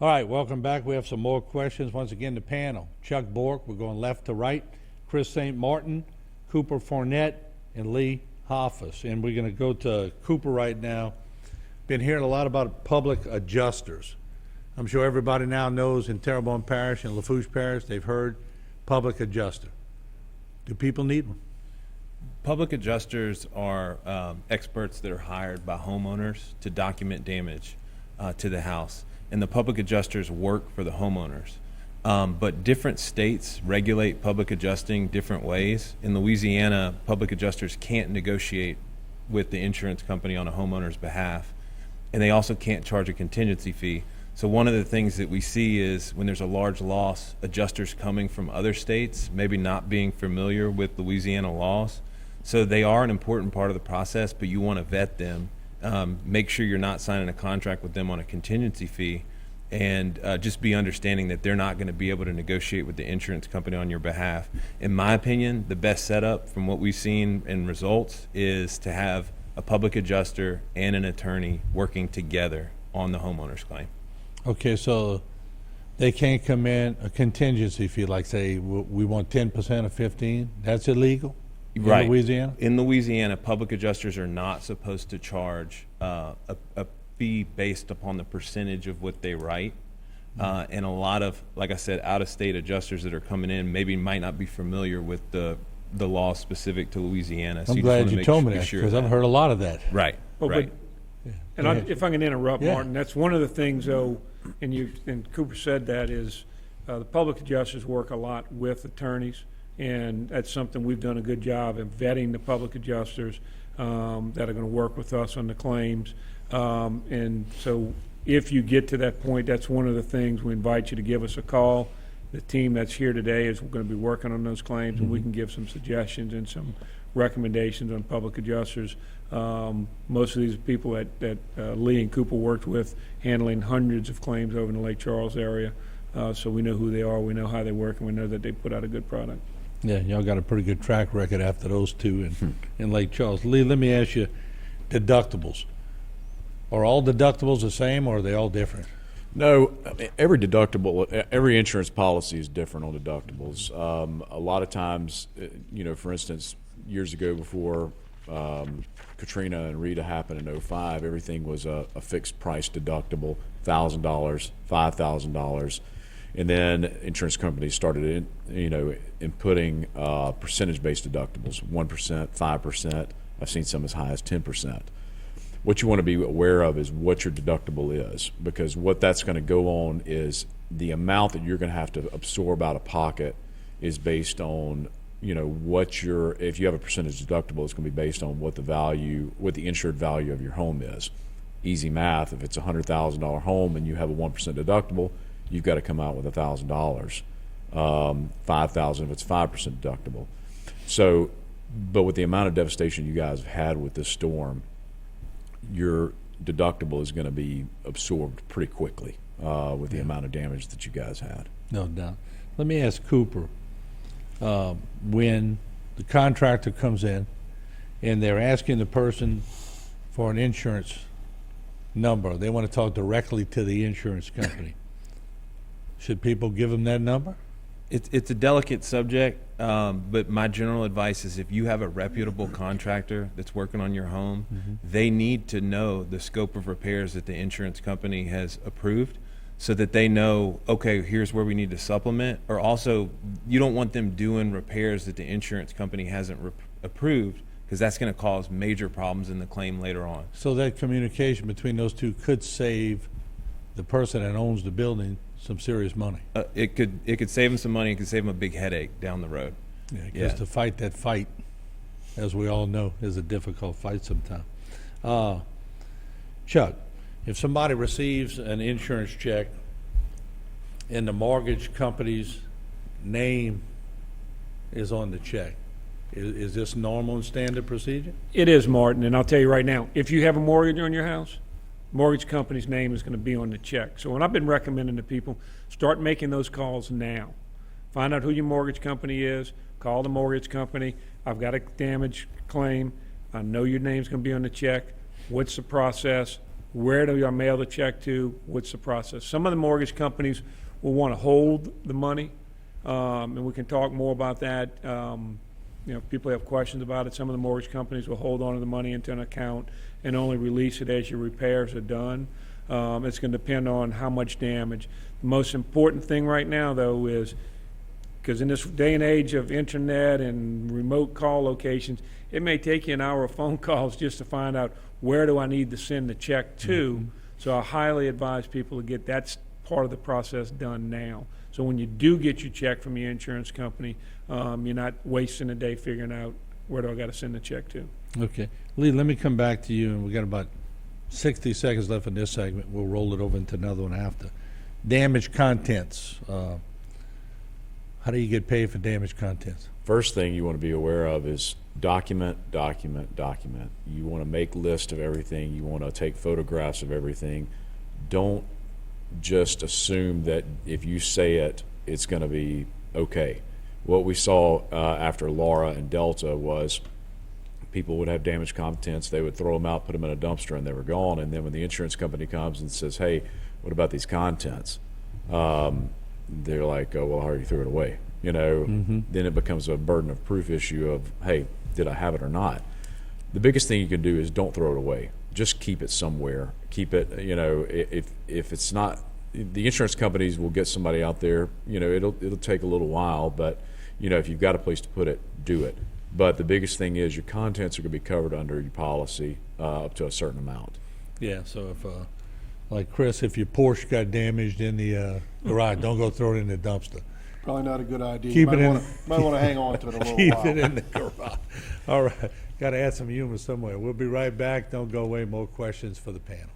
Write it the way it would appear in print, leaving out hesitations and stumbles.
All right, welcome back. We have some more questions. Once again, the panel. Chuck Bork, we're going left to right. Chris St. Martin, Cooper Fournette, and Lee Hoffus. And we're going to go to Cooper right now. Been hearing a lot about public adjusters. I'm sure everybody now knows in Terrebonne Parish and Lafourche Parish, they've heard public adjuster. Do people need one? Public adjusters are experts that are hired by homeowners to document damage to the house. And the public adjusters work for the homeowners. But different states regulate public adjusting different ways. In Louisiana, public adjusters can't negotiate with the insurance company on a homeowner's behalf. And they also can't charge a contingency fee. So one of the things that we see is when there's a large loss, adjusters coming from other states, maybe not being familiar with Louisiana laws. So they are an important part of the process, but you want to vet them. Make sure you're not signing a contract with them on a contingency fee, and just be understanding that they're not going to be able to negotiate with the insurance company on your behalf. In my opinion, the best setup from what we've seen in results is to have a public adjuster and an attorney working together on the homeowner's claim. Okay, so they can't come in a contingency fee, like say we want 10% of 15. That's illegal Right. in Louisiana? In Louisiana, public adjusters are not supposed to charge a fee based upon the percentage of what they write. And a lot of, like I said, out-of-state adjusters that are coming in maybe might not be familiar with the law specific to Louisiana. So I'm you glad just you wanna told me be that, sure because of I've that. heard a lot of that. Right, Well, right. And if I can interrupt, Yeah. Martin, that's one of the things, though, and Cooper said that, is the public adjusters work a lot with attorneys, and that's something we've done a good job of vetting the public adjusters that are going to work with us on the claims. And so if you get to that point, that's one of the things we invite you to give us a call. The team that's here today is going to be working on those claims, and we can give some suggestions and some recommendations on public adjusters. Most of these people that Lee and Cooper worked with, handling hundreds of claims over in the Lake Charles area. So we know who they are, we know how they work, and we know that they put out a good product. Yeah, y'all got a pretty good track record after those two in Lake Charles. Lee, let me ask you, deductibles. Are all deductibles the same, or are they all different? No, I mean, every deductible, every insurance policy is different on deductibles. A lot of times, for instance, years ago before Katrina and Rita happened in 2005, everything was a fixed price deductible, $1,000, $5,000. And then insurance companies started inputting percentage-based deductibles, 1%, 5%. I've seen some as high as 10%. What you want to be aware of is what your deductible is, because what that's going to go on is the amount that you're going to have to absorb out of pocket is based on, if you have a percentage deductible, it's going to be based on what the insured value of your home is. Easy math, if it's a $100,000 home and you have a 1% deductible, you've got to come out with $1,000. $5,000 if it's 5% deductible. So, but with the amount of devastation you guys have had with this storm, your deductible is going to be absorbed pretty quickly with the amount of damage that you guys had. No doubt. Let me ask Cooper, when the contractor comes in and they're asking the person for an insurance number, they want to talk directly to the insurance company. Should people give them that number? It's a delicate subject, but my general advice is if you have a reputable contractor that's working on your home, they need to know the scope of repairs that the insurance company has approved so that they know, okay, here's where we need to supplement. Or also, you don't want them doing repairs that the insurance company hasn't approved, because that's going to cause major problems in the claim later on. So that communication between those two could save the person that owns the building some serious money. It could save them some money. It could save them a big headache down the road. Yeah, because to fight that fight, as we all know, is a difficult fight sometimes. Chuck, if somebody receives an insurance check and the mortgage company's name is on the check, is this normal and standard procedure? It is, Martin, and I'll tell you right now, if you have a mortgage on your house, mortgage company's name is going to be on the check. So what I've been recommending to people, start making those calls now. Find out who your mortgage company is, call the mortgage company. I've got a damage claim. I know your name's going to be on the check. What's the process? where do I mail the check to? What's the process? Some of the mortgage companies will want to hold the money, and we can talk more about that. If people have questions about it, some of the mortgage companies will hold on to the money into an account and only release it as your repairs are done. It's going to depend on how much damage. The most important thing right now, though, is because in this day and age of internet and remote call locations, it may take you an hour of phone calls just to find out where do I need to send the check to. So I highly advise people to get that part of the process done now. So when you do get your check from your insurance company, you're not wasting a day figuring out where do I got to send the check to. Okay. Lee, let me come back to you, and we got about 60 seconds left in this segment. We'll roll it over into another one after. Damaged contents. How do you get paid for damaged contents? First thing you want to be aware of is document. You want to make lists of everything. You want to take photographs of everything. Don't just assume that if you say it, it's going to be okay. What we saw after Laura and Delta was people would have damaged contents. They would throw them out, put them in a dumpster, and they were gone. And then when the insurance company comes and says, hey, what about these contents? They're like, oh, well, how you threw it away? Then it becomes a burden of proof issue of, hey, did I have it or not? The biggest thing you can do is don't throw it away. Just keep it somewhere. Keep it, if it's not, the insurance companies will get somebody out there. It'll take a little while, but, if you've got a place to put it, do it. But the biggest thing is your contents are going to be covered under your policy up to a certain amount. Yeah, so if, like Chris, if your Porsche got damaged in the garage, don't go throw it in the dumpster. Probably not a good idea. Keep You it in. might want to hang on to it a little Keep while. it in the garage. All right. Got to add some humor somewhere. We'll be right back. Don't go away. More questions for the panel.